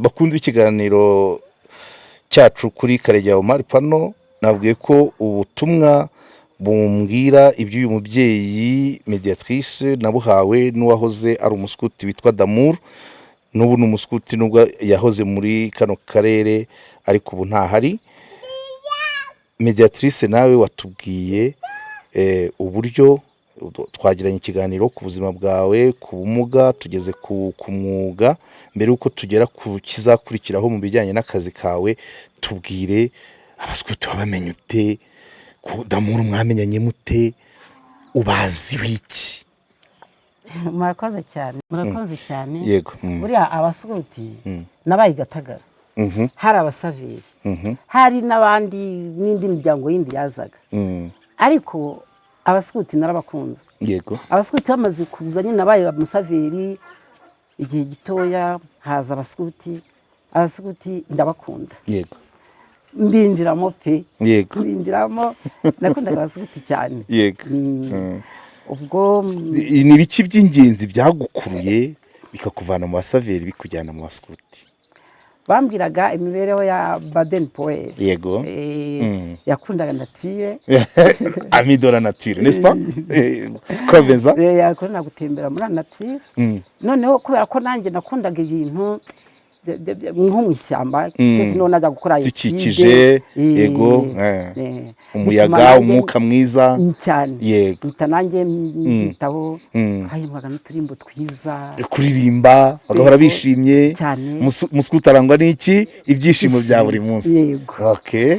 bakunze ikiganiro cyacu kuri Karegeya Omar Pano, nabwiye ko ubutumwa bumbwira iby'uyu mubyeyi mediatrice nabuhawe n'uwahoze ari umuskuti witwa Damour, n'ubu ni umuskuti nubwo yahoze muri kano karere ariko ubu ntahari. Mediatrice nawe watubwiye uburyo twagiranye ikiganiro ku buzima bwawe, ku bumuga, tugeze ku mwuga. Mbere uko tugera ku kizakurikiraho mu bijyanye n'akazi kawe, tubwire abaskuti wabamenye ute, ku Damour mwamenyanye mute, ubazi wiki? Murakoze cyane Yego. buriya abaskuti nabaye Gatagara, hari abasaveri, hari n'abandi n'indi miryango yindi yazaga, ariko abaskuti narabakunze. Yego. Abaskuti bamaze kuza nyine nabaye umusaveri igihe gitoya, haza abaskuti ndabakunda. Yego. Mbinjiramo pe. Yego. Mbinjiramo, nakundaga abaskuti cyane. Yego. Ubwo ni biki by'ingenzi byagukuruye bikakuvana mu basaveri bikujyana mu baskuti? bambwiraga imibereho ya Baden Powell. Yego. Yakundaga nature. Ami de la nature, n'est-ce pas? Komeza. Yakunda gutembera muri nature. Noneho kubera ko nanjye nakundaga ibintu nko mu ishyamba, no najya gukora ikikije. Yego. Umuyaga, umwuka mwiza cyane. Yego. Nanjye mbyitaho, hayimwaga n'uturimbo twiza, kuririmba bagahora bishimye. Muskuti arangwa n'iki? Ibyishimo bya buri munsi. Yego. Okay.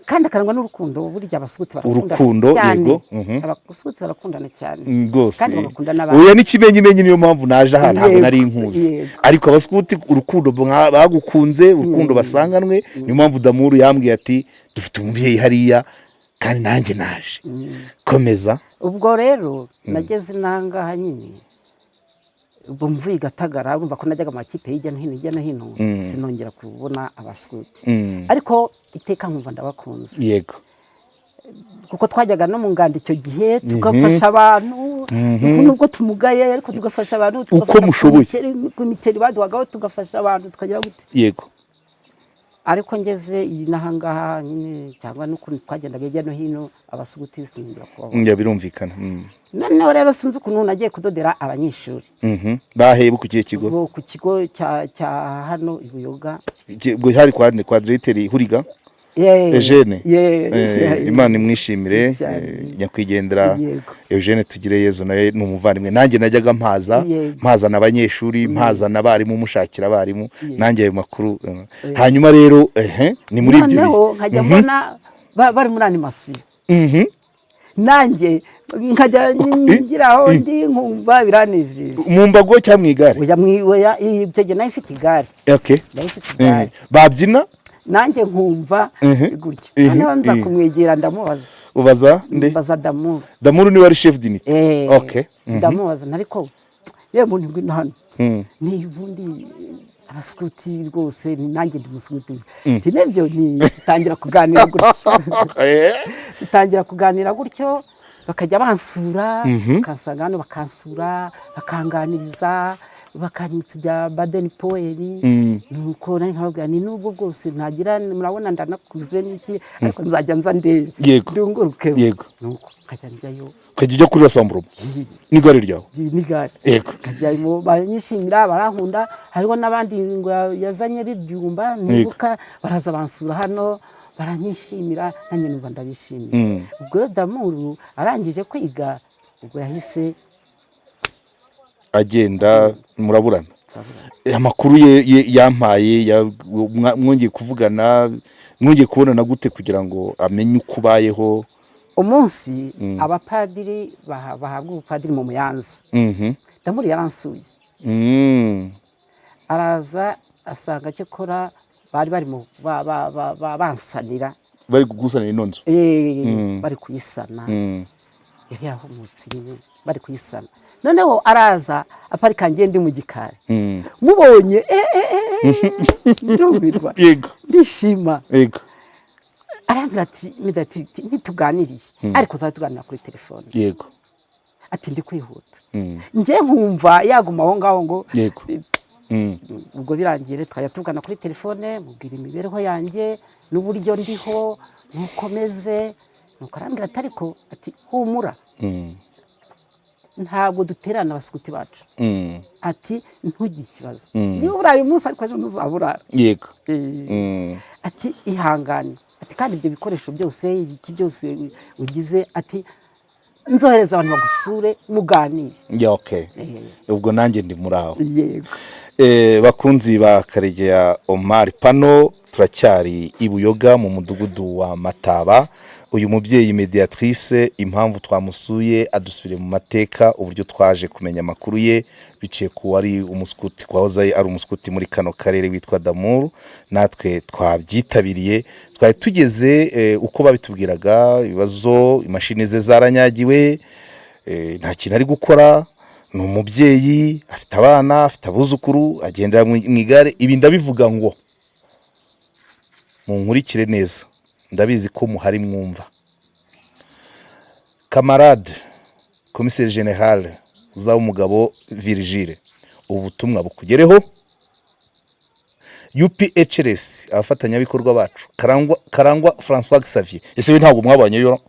Kandi akarangwa n'urukundo. Burya abaskuti barakunda urukundo. Yego. Abaskuti barakundana cyane rwose. Kandi bagakunda n'abandi. Oya n'ikimenyimenyi niyo mpamvu naje aha, ntabwo nari inkuzi. Ariko abaskuti urukundo bagukunze, urukundo basanganwe, niyo mpamvu Damour yambwiye ati dufite umubyeyi hariya kandi nanjye naje. Komeza. Ubwo rero nageze nangaha nyine, ubwo mvuye Gatagara, urumva ko najyaga mu makipe hirya no hino, sinongera kubona abaskuti. Ariko iteka nkumva ndabakunze. Yego. Kuko twajyaga no mu nganda icyo gihe tugafasha abantu, nubwo tumugaye ariko tugafasha abantu, uko mushoboye, ku miceri baduhagaho tugafasha abantu tukagira gute. Yego. Ariko ngeze iyi nahangaha nyine, cyangwa n'ukuntu twagendaga hirya no hino, abaskuti singira kubabona. Birumvikana. Noneho rero sinzi ukuntu nagiye kudodera abanyeshuri. Baheye ku kihe kigo? Ku kigo cya hano i Buyoga. Hari kwa Directeur Huriga? Eugene. Imana imwishimire. Nyakwigendera Eugene Tugireyezu nawe ni umuvandimwe. Nanjye najyaga mpazana abanyeshuri, mpazana abarimu, mushakira abarimu, nanjye ayo makuru. Hanyuma rero ni muri ibyo. Noneho nkajya mbona bari muri animasiyo. Nanjye nkajya ngiraho ndi nkumva biranejeje. Mu mbago cyangwa mu igare? Oya, ibyo nayo ifite igare. Okay. Babyina? Nanjye nkumva gutyo. Noneho nza kumwegera ndamubaza. Ubaza nde? Mbaza Damour. Damour ni wari chef d'unité. Okay. Ndamubaza ariko ye muntu ngwino hano. Ni ubundi abaskuti rwose, ni nanjye ndi muskuti. Nibyo ni tangira kuganira gutyo. Tangira kuganira gutyo, bakajya bansura, bakansanga hano bakansura, bakanganiriza, bakanyitsa bya Baden Powell. Nuko nari nkababwira ni nubwo bwose ntagira, murabona ndanakuze n'iki, ariko nzajya nza ndebe. Ndunguruke. Yego. Nuko nkajya njyayo. Ukajya kuri Rasamburo? N'igare ryawe? N'igare. Yego. Nkajyamo baranyishimira, barankunda. Hariho n'abandi ngo yazanye ribyumba, nibuka baraza bansura hano, baranyishimira, nanjye numva ndabishimira. Ubwo Damour arangije kwiga, ubwo yahise agenda, muraburana. Amakuru yampaye, mwongeye kuvugana, mwongeye kubonana gute kugira ngo amenye uko ubayeho? Umunsi abapadiri bahabwa ubupadiri mu Muyanza. Damour yaransuye. Araza asanga cyo kora bari mu bansanira. Bari kugusanira ino nzu? Bari kuyisana. Yari yarahumutse nyine, bari kuyisana. Noneho araza aparika ngende mu gikari. Mubonye ndumirwa. Yego. Ndishima. Yego. Arambwira ati ntituganiriye, ariko tuganira kuri telefone. Yego. Ati ndi kwihuta. Nje nkumva yaguma aho ngaho ngo ubwo birangiye twajya tuvugana kuri telefone mubwira imibereho yanjye n'uburyo ndiho ntukomeze nuko arambwira ati humura ntabwo duterana abasukuti bacu ati ntugire ikibazo niba uraye umunsi ariko ejo ntuzabura yego ati ihangane ati kandi ibyo bikoresho byose ibiki byose ugize ati nzohereza abantu bagusure muganire okay ubwo nanjye ndi muri aho yego bakunzi ba Karegeya Omar Pano turacyari i Buyoga mu mudugudu wa Mataba uyu mubyeyi mediatrice impamvu twamusuye adusubire mu mateka uburyo twaje kumenya amakuru ye biciye ku wari umuskuti kwahoze ari umuskuti muri kano karere witwa Damour natwe twabyitabiriye twari tugeze uko babitubwiraga ibibazo imashini ze zaranyagiwe nta kintu ari gukora ni umubyeyi afite abana afite abuzukuru agendera mu igare ibi ndabivuga ngo munkurikire neza ndabizi ko muhari mwumva camarade commissaire general uzaba umugabo Virgile ubutumwa bukugereho UPHRS abafatanyabikorwa bacu Karangwa François Xavier ese ntabwo mwabanye yo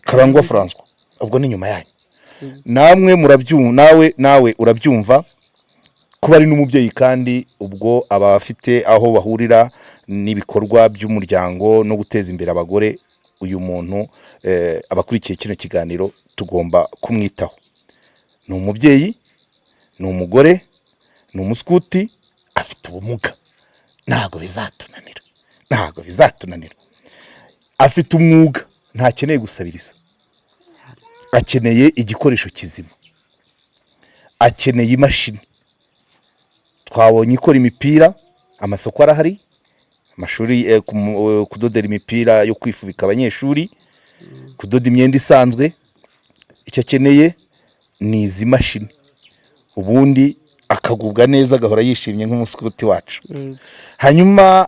Karangwa François ubwo ni nyuma yanyu namwe murabyumva nawe urabyumva kuba ari n'umubyeyi kandi ubwo abafite aho bahurira n'ibikorwa by'umuryango no guteza imbere abagore uyu muntu abakurikiye kino kiganiro tugomba kumwitaho ni umubyeyi ni umugore ni umuskuti afite ubumuga ntago bizatunanira afite umwuga ntakeneye gusabiriza akeneye igikoresho kizima akeneye imashini twabonye ikora imipira amasoko arahari amashuri kudodera imipira yo kwifubika abanyeshuri kudoda imyenda isanzwe icyo akeneye ni izi mashini ubundi akagubwa neza agahora yishimye nk'umuskuti wacu hanyuma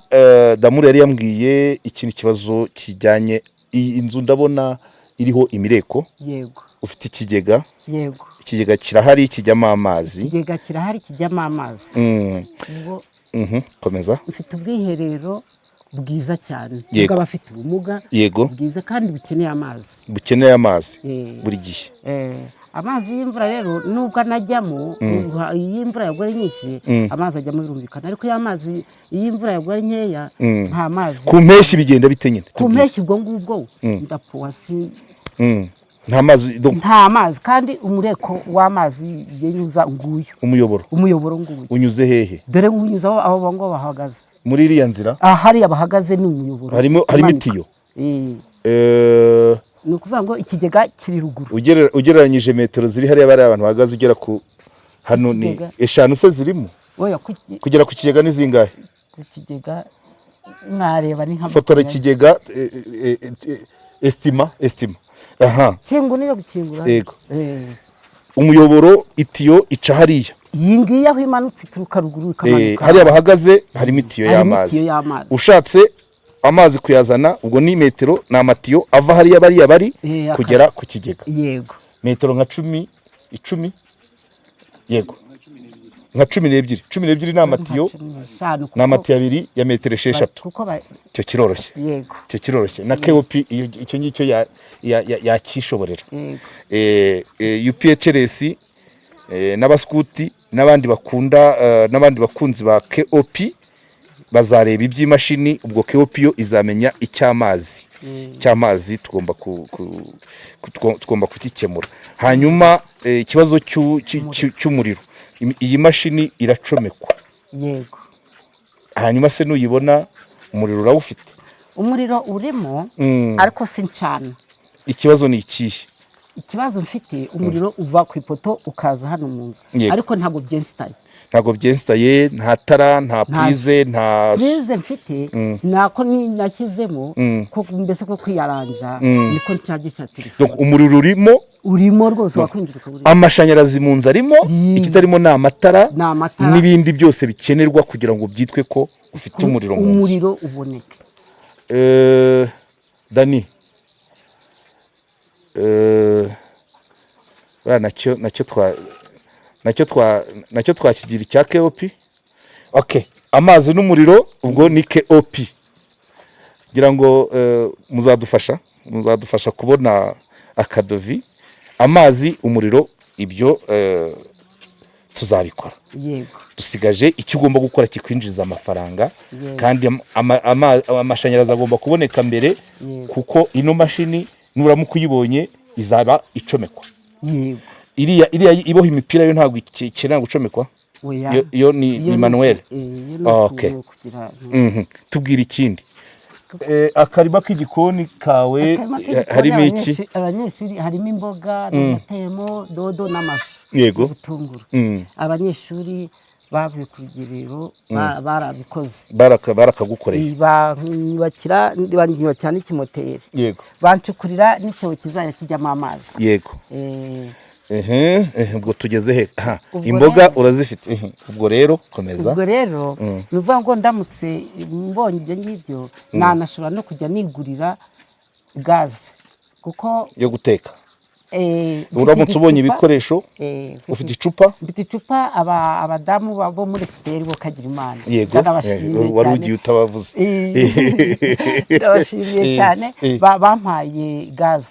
Damour yari yambwiye ikindi kibazo kijyanye inzu ndabona iriho imireko yego ufite ikigega yego ikigega kirahari kijyamo amazi ikigega kirahari kijyamo amazi ubwo komeza mfite ubwiherero bwiza cyane Yego. bw'abafite ubumuga yego bwiza kandi bukeneye amazi buri gihe amazi y'imvura rero nubwo anajyamo iyo imvura yaguye nyinshi amazi ajyamo birumvikana ariko iyo amazi iyo imvura yaguye nkeya nta mazi ku mpeshyi bigenda bite nyine ku mpeshyi ubwo ngubwo ndapuwasi nta mazi kandi umureko w'amazi yenyuza nguyu umuyoboro nguyu unyuze hehe dore unyuze aho bango bahagaze muri iriya nzira hariya bahagaze ni umuyoboro harimo itiyo ni ukuvuga ngo ikigega kiri ruguru ugereranyije metero ziri hariya bari abantu bahagaze ugera ku hano ni 5 se zirimo kugera ku kigega ni zingahe ku kigega mwareba ni nka fotora ikigega estima aha kingu niyo gukingura yego umuyoboro itiyo ica hariya iyi ngiyi aho imanutse ituruka ruguru ikamanuka hariya bahagaze harimo itiyo y'amazi ushatse amazi kuyazana ubwo ni metero ni amatiyo ava hariya bari kugera ku kigega yego metero nka 10 yego nka 12 ni amatiyo ni amatiyo abiri ya metero 6 cyo kiroroshye yego cyo kiroroshye na KOP icyo ngicyo yakishoborera UPHRS n'abaskuti n'abandi bakunzi ba KOP bazareba iby'imashini ubwo KOP yo izamenya icyamazi tugomba kukikemura hanyuma ikibazo cy'umuriro iyi mashini iracomekwa yego hanyuma se nuyibona umuriro urawufite umuriro urimo ariko si ncana ikibazo ni ikihe ikibazo mfite umuriro uva ku ipoto ukaza hano mu nzu ariko ntabwo byensitaye nta tara nta prize nta prize mfite nako nashyizemo ko mbese ko kwiyaranja niko ncagisha telefone umuriro urimo rwose wakwinjira ukaburi amashanyarazi mu nzu arimo ikitarimo ni amatara n'ibindi byose bikenerwa kugira ngo byitwe ko ufite umuriro mu nzu umuriro uboneke Dani nacyo nacyo twakigira icya KOP. Okay, amazi n'umuriro ubwo ni KOP. Ngira ngo muzadufasha kubona akadovi. Amazi, umuriro, ibyo tuzabikora. Yego. Dusigaje icyo ugomba gukora kikwinjiza amafaranga. Yego. Kandi amashanyarazi agomba kuboneka mbere. Yego. Kuko ino mashini nuramuka uyibonye izaba icomekwa. Yego. Iriya iboha imipira yo ntabwo ikenera gucomekwa. Yo ni manuel. Okay. Tubwira ikindi. Akarima k'igikoni kawe harimo iki? Abanyeshuri harimo imboga, n'amatemo, dodo n'amashu. Yego. Ubutunguru. Abanyeshuri bavuye ku rugerero barabikoze. Barakagukoreye. Banyubakira n'ikimoteri. Yego. Bancukurira n'icyobo kizajya kijyamo amazi. Yego. Ubwo tugeze he? Imboga urazifite. Ubwo rero komeza. Ubwo rero nuvuga ngo ndamutse mbonye ibyo ngibyo nanashobora no kujya nigurira gaze kuko yo guteka. Uramutse ubonye ibikoresho ufite icupa? Mfite icupa abadamu bo muri FPR bo kagira Imana. Yego. Wari ugiye utabavuze. Ndabashimiye cyane bampaye gaze.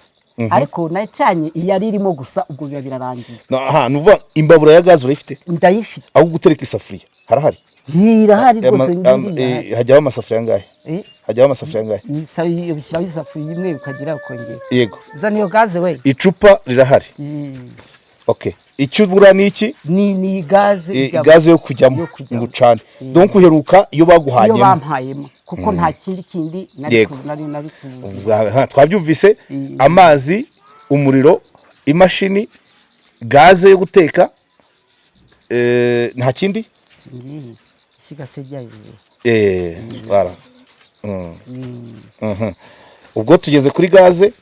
Ariko nacanye yari irimo gusa ubwo biba birarangiye. Nuva imbabura ya gaze urayifite? Ndayifite. Aho gutereka isafuriya harahari? Irahari rwose ngiye. Hajyaho amasafuriya angahe? Hajyaho amasafuriya angahe? Bishyiraho isafuriya imwe ukagira ukongera. Yego. Zana iyo gaze we. Icupa rirahari? Okay. Icyo ubura ni iki? Ni gaze. Gaze yo kujyamo ngo ucane. Donc uheruka iyo baguhanyemo. Iyo bampayemo kuko nta kindi nari twabyumvise. Amazi, umuriro, imashini, gaze yo guteka, nta kindi? Sigase bara. Ubwo tugeze kuri gaze.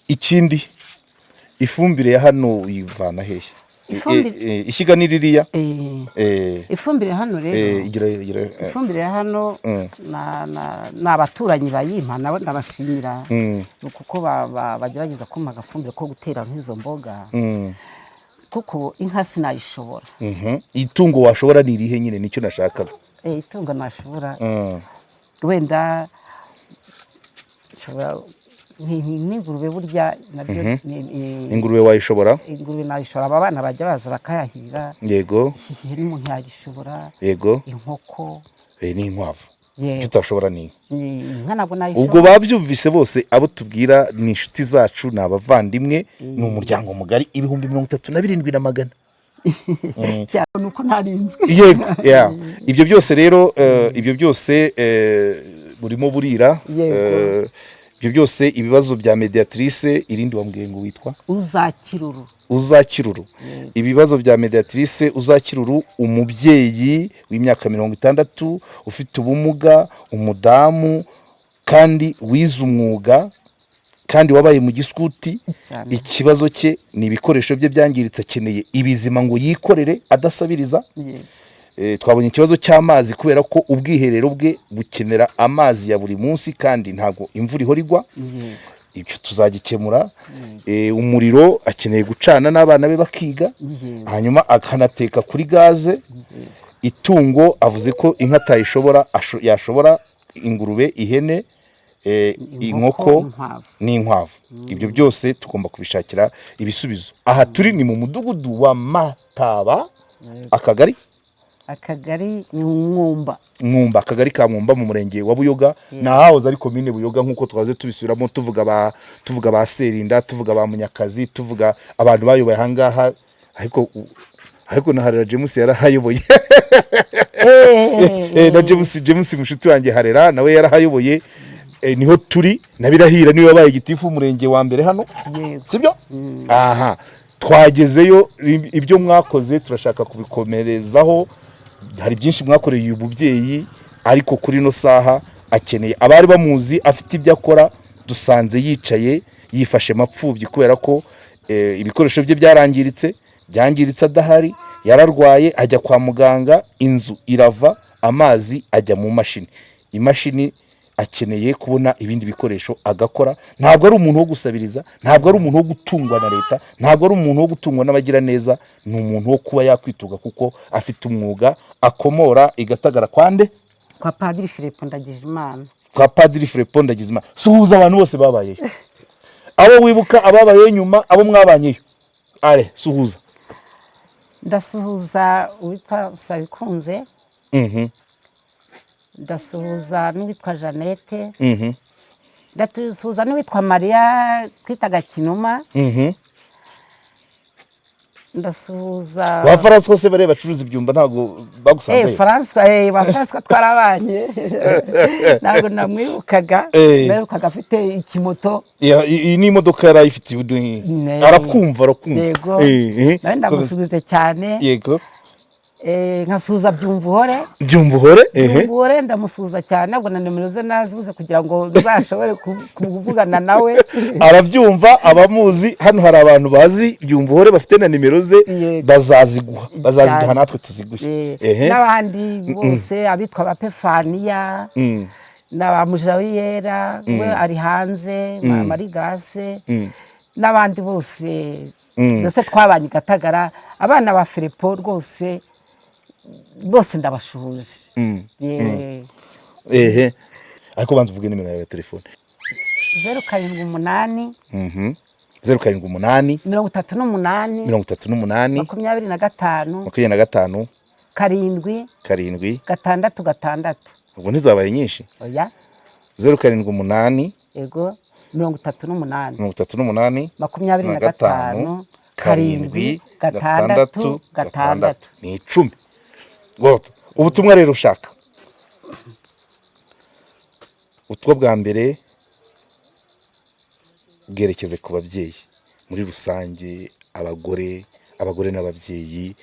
Ikindi ifumbire ya hano uyivana hehe? Ishyiga ni ririya? Ifumbire hano rero ifumbire ya hano n'abaturanyi bayimpa nabo ndabashimira kuko bagerageza kumpa agafumbire ko gutera nk'izo mboga kuko inka sinayishobora. Itungo washobora ni irihe nyine nicyo nashakaga? Itungo nashobora wenda nshobora n'ingurube burya nabyo. Ingurube wayishobora? Ingurube nayishobora, aba bana bajya baza bakayahirira. Yego. N'umuntu yagishobora. Yego. Inkoko. N'inkwavu. Icyo utashobora ni inka nabwo nayishobora. Ubwo babyumvise bose abo tubwira ni inshuti zacu, ni abavandimwe, ni umuryango mugari 37,700. Nuko narinzwe. Yego. Ibyo byose rero burimo burira. Ibyo byose ibibazo bya mediatrice irindi wambwiye ngo witwa Uzakiruru. Ibibazo bya mediatrice Uzakiruru, umubyeyi w'imyaka 60 ufite ubumuga, umudamu kandi wize umwuga kandi wabaye mu giskuti. Ikibazo cye ni ibikoresho bye byangiritse, akeneye ibizima ngo yikorere adasabiriza. Twabonye ikibazo cy'amazi kubera ko ubwiherero bwe bukenera amazi ya buri munsi kandi ntago imvura ihora igwa. Ibyo tuzagikemura. Umuriro akeneye gucana n'abana be bakiga, hanyuma akanateka kuri gaze. Itungo avuze ko inka atayishobora, yashobora ingurube, ihene, inkoko n'inkwavu. Ibyo byose tugomba kubishakira ibisubizo. Aha turi ni mu mudugudu wa Mataba, akagari ni Mwumba, akagari ka Mwumba mu murenge wa Buyoga. Nahahoze ari komine Buyoga nkuko twaze tubisubiramo tuvuga ba Serinda, tuvuga ba Munyakazi, tuvuga abantu bayoboye ahangaha. Ariko na Harera James yarahayoboye. Na James mushuti wanjye Harera nawe yarahayoboye. Niho turi nabirahira niwe wabaye gitifu umurenge wa mbere hano. Sibyo? Aha twagezeyo. Ibyo mwakoze turashaka kubikomerezaho. Hari byinshi mwakoreye uyu mubyeyi, ariko kuri no saha akeneye abari bamuzi afite ibyo akora. Dusanze yicaye yifashe mapfubyi kubera ko ibikoresho bye byangiritse adahari. Yararwaye ajya kwa muganga, inzu irava, amazi ajya mu mashini. Imashini akeneye kubona ibindi bikoresho agakora. Ntabwo ari umuntu wo gusabiriza, ntabwo ari umuntu wo gutungwa na leta, ntabwo ari umuntu wo gutungwa n'abagira neza, ni umuntu wo kuba yakwituga kuko afite umwuga akomora igatagara kwande kwa Padiri Filipo Ndagijimana. Kwa Padiri Filipo Ndagijimana. Suhuza abantu bose babayeyo, abo wibuka, ababayeyo nyuma, abo mwabanyeyo. Ale, suhuza. Ndasuhuza uwitwa Sabikunze. Ndasuhuza n'uwitwa Jeannette. Ndasuhuza n'uwitwa Maria twitaga Kinuma. Ndasuhuza ba François hose bare bacuruza ibyumba ntago bagusanze. François ba François twarabanye. Ntago namwibukaga. Narukaga afite ikimoto. Ni imodoka yari ifite arakumva. Nawe ndamusubize cyane. Yego. Nkasuhuza Byumvuhore. Byumvuhore ndamusuhuza cyane, ntabwo na nimero ze nazibuze kugira ngo nzashobore kuvugana nawe. Arabyumva, abamuzi hano hari abantu bazi Byumvuhore bafite na nimero ze, bazaziduha natwe tuziguhe. N'abandi bose abitwa Bapefania n'abamujawiyera we ari hanze, Marie Grace n'abandi bose twabanye Gatagara, abana ba Filipo rwose bose ndabashuhuje. Ariko banza uvuge nimero ya telefone. 078 078 38 25 karindwi gatandatu. Ubwo ntizabaye nyinshi. Oya. 078 yego 38 25 6 ni 10. Ubutumwa rero ushaka. Utwo bwa mbere bwerekeze ku babyeyi muri rusange, abagore n'ababyeyi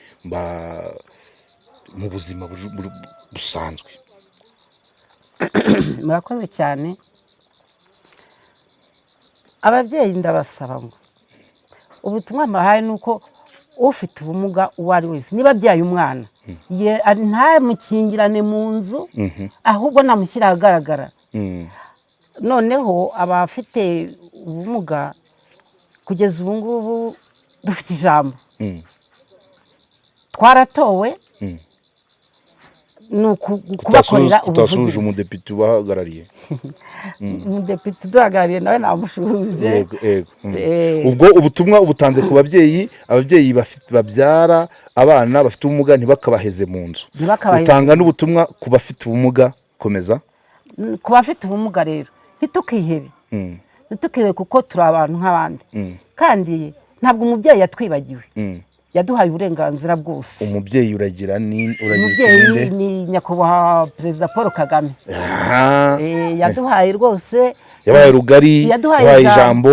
mu buzima busanzwe. Murakoze cyane. Ababyeyi ndabasaba ngo ubutumwa mbahaye nuko ufite ubumuga uwo ari wese niba byaye umwana ntamukingirane mu nzu, ahubwo namushyira ahagaragara. Noneho abafite ubumuga kugeza ubu ngubu dufite ijambo, twaratowe ni ukubakorera ubuvugizi. Utashuje umudepite ubahagarariye. Umudepite uduhagarariye nawe namushuje. Ubwo ubutumwa ubutanze ku babyeyi, ababyeyi babyara abana bafite ubumuga ntibakabaheze mu nzu. Utanga n'ubutumwa ku bafite ubumuga. Komeza. Ku bafite ubumuga rero ntitukihebe, kuko turi abantu nk'abandi, kandi ntabwo umubyeyi yatwibagiwe, yaduhaye uburenganzira bwose. Umubyeyi uragira umubyeyi ni nyakubahwa Perezida Paul Kagame. Yaduhaye rwose, yabaye rugari, yabaye ijambo,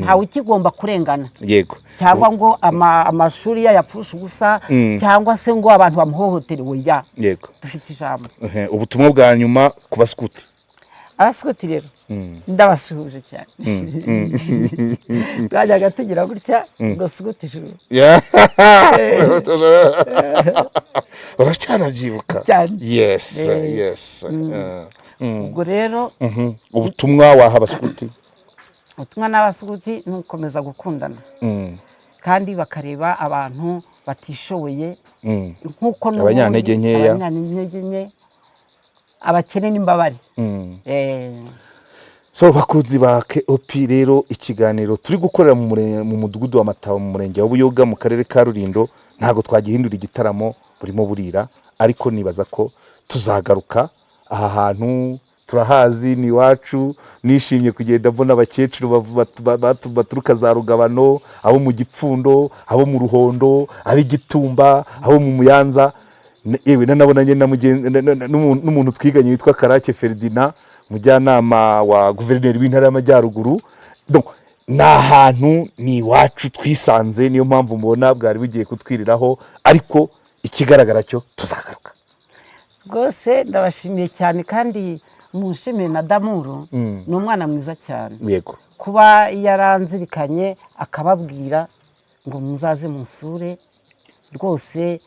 ntawe ukigomba kurengana. Yego. Cyangwa ngo amashuri yapfusha ubusa, cyangwa se ngo abantu bamuhohoterewe. Yego. Dufite ijambo. Ubutumwa bwa nyuma ku baskuti. Abaskuti rero ndabasuhuje cyane. Twajyaga tugira gutya ngo skuti ijuru. Uracanabyibuka? Yes. Ubwo rero ubutumwa waha abaskuti? Ubutumwa n'abaskuti ni ugukomeza gukundana, kandi bakareba abantu batishoboye nk'uko abanyantege nkeya, abakene n'imbabare. So bakuzi ba KOP rero, ikiganiro turi gukorera mu mudugudu wa Mataba mu murenge wa Buyoga mu karere ka Rulindo ntago twagihindura igitaramo burimo burira, ariko nibaza ko tuzagaruka aha hantu. Turahazi ni wacu, nishimye kugenda mbona abakecuru baturuka za Rugabano, abo mu Gipfundo, abo mu Ruhondo, ab'Igitumba, abo mu Muyanza. Yewe nanabonanye n'umuntu twiganye witwa Karake Ferdinand, mujyanama wa guverineri w'intara y'Amajyaruguru. Ni ahantu ni wacu twisanze, niyo mpamvu mubona bwari bugiye kutwiriraho, ariko ikigaragara cyo tuzagaruka. Rwose ndabashimiye cyane, kandi munshimire na Damuru, ni umwana mwiza cyane. Yego. Kuba yaranzirikanye akababwira ngo muzaze musure, rwose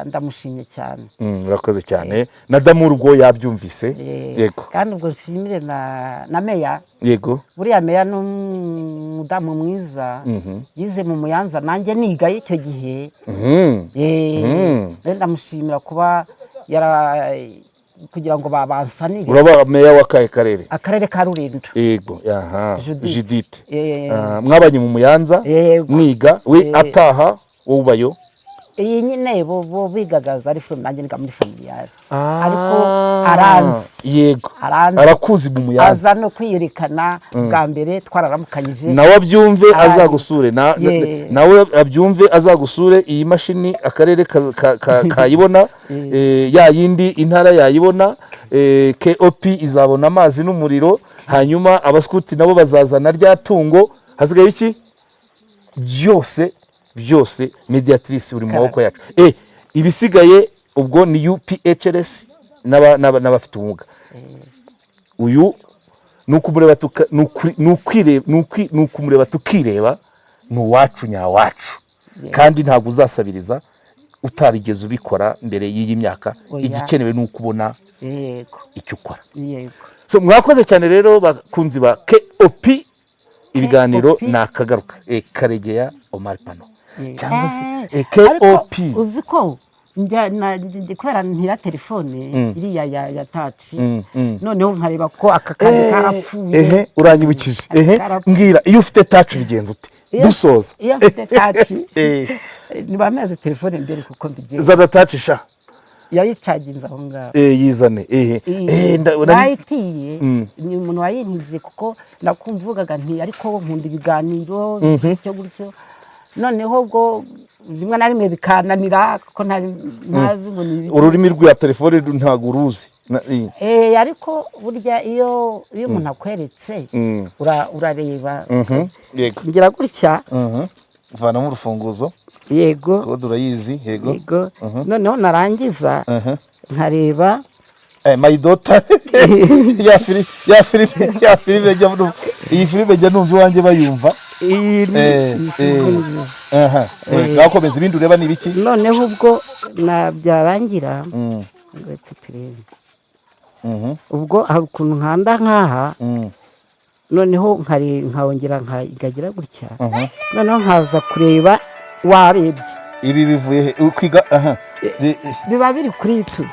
ndamushimye cyane. Urakoze cyane na Damurgo yabyumvise. Yego kandi ubwo nshimire na meya. Yego buriya meya n'umudamu mwiza yize mu Muyanza nanjye nigaye icyo gihe. Ndamushimira kuba kugira ngo babansanire. Uraba meya w'akahe karere? Akarere ka Rulindo. Yego Judith mwabanye mu Muyanza mwiga we ataha wowe ubayo? Iyi nyine bo bigagaza ari from nanjye niga muri familiar ariko aranzi. Yego arakuzi mu Muyanza aza no kwiyerekana bwa mbere twararamukanyije nawe abyumve azagusure nawe abyumve azagusure iyi mashini akarere kayibona ya yindi intara yayibona KOP izabona amazi n'umuriro hanyuma abaskuti nabo bazazana rya tungo hasigaye iki byose mediatrice buri mu maboko yacu. Ibisigaye ubwo ni UPHRS n'abafite ubumuga. Uyu nukumureba tukireba ni uwacu nyawacu kandi ntabwo uzasabiriza utarigeze ubikora mbere y'iyi myaka. Igikenewe ni ukubona icyo ukora. So mwakoze cyane rero bakunzi ba KOP. Ibiganiro nakagaruka Karegeya Omar Pano cyangwa se KOP. Uzi ko kubera ntira telefone iriya ya touch noneho nkareba ko aka kanya karapfuye. Uranyibukije mbwira iyo ufite touch bigenza ute dusoza? Iyo ufite touch nibameze telefone mbere kuko mbigenza za touch sha yayicaginze aho ngaho yizane ndayitiye ni umuntu wayintije kuko nakumvugaga nti ariko nkunda ibiganiro cyo gutyo noneho ubwo rimwe na rimwe bikananira kuko ntazi ngo ni ururimi rwa telefone ntago uruzi. Ariko burya iyo umuntu akweretse urareba. Yego ngira gutya vanamo urufunguzo. Yego kode urayizi. Yego noneho narangiza nkareba my daughter ya filime iyi filime jya numva iwanjye bayumva. Nakomeza ibindi ureba ni ibiki noneho ubwo byarangira ngetse turebe ubwo hari ukuntu nkanda nkaha noneho nkawongera nkayigagira gutya noneho nkaza kureba warebye ibi bivuye kwiga. biba biri kuri YouTube.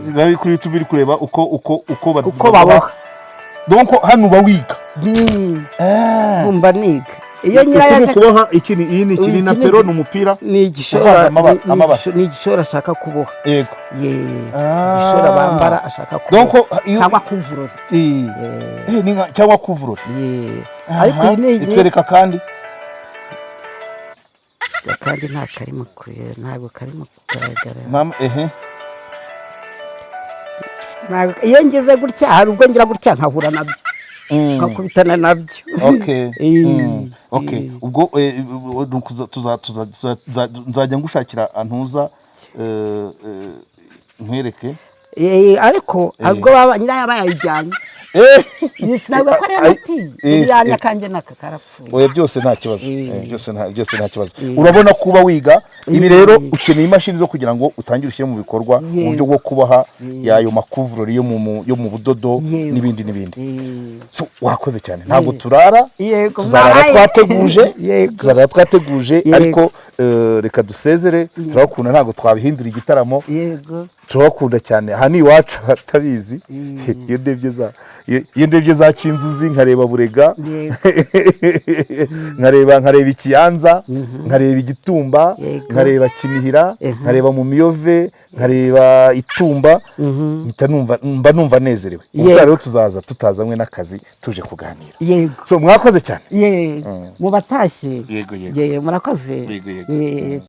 Biba biri kuri YouTube biri kureba uko baboha. Donc hano bawiga mba niga iyo nyirayaje kuboha iyi ni ikiri na pero n'umupira ni igishora ashaka kuboha. Yego igishora bambara ashaka kuboha. Donc cyangwa kuvurora cyangwa kuvurora. Ariko itwereka kandi nta karimo kureba ntabwo karimo kugaragara mama. iyo ngeze gutya hari ubwo ngira gutya nkahura nabyo nkakubitana nabyo. Ubwo nzajya ngushakira antuza nkwereke. Ariko ubwo nyirayo bayijyanye ntabwo ko ari amati iriya kanjye naka karapfuye. Byose nta kibazo. Byose nta kibazo. Urabona kuba wiga ibi rero ukeneye imashini zo kugira ngo utangire ushyire mu bikorwa mu buryo bwo kubaha yayo makuvurori yo mu budodo n'ibindi. So wakoze cyane ntabwo turara tuzarara twateguje ariko reka dusezere turakunda ntabwo twabihindura igitaramo. Turabakunda cyane aha ni iwacu hatabizi. iyo ndebye za Kinzuzi nkareba Burega nkareba Ikiyanza nkareba Igitumba nkareba Kinihira nkareba mu Miyove nkareba Itumba mba numva nezerewe. Ubwo rero tuzaza tutazamwe n'akazi tuje kuganira. So mwakoze cyane mu batashye. Yego murakoze. Yego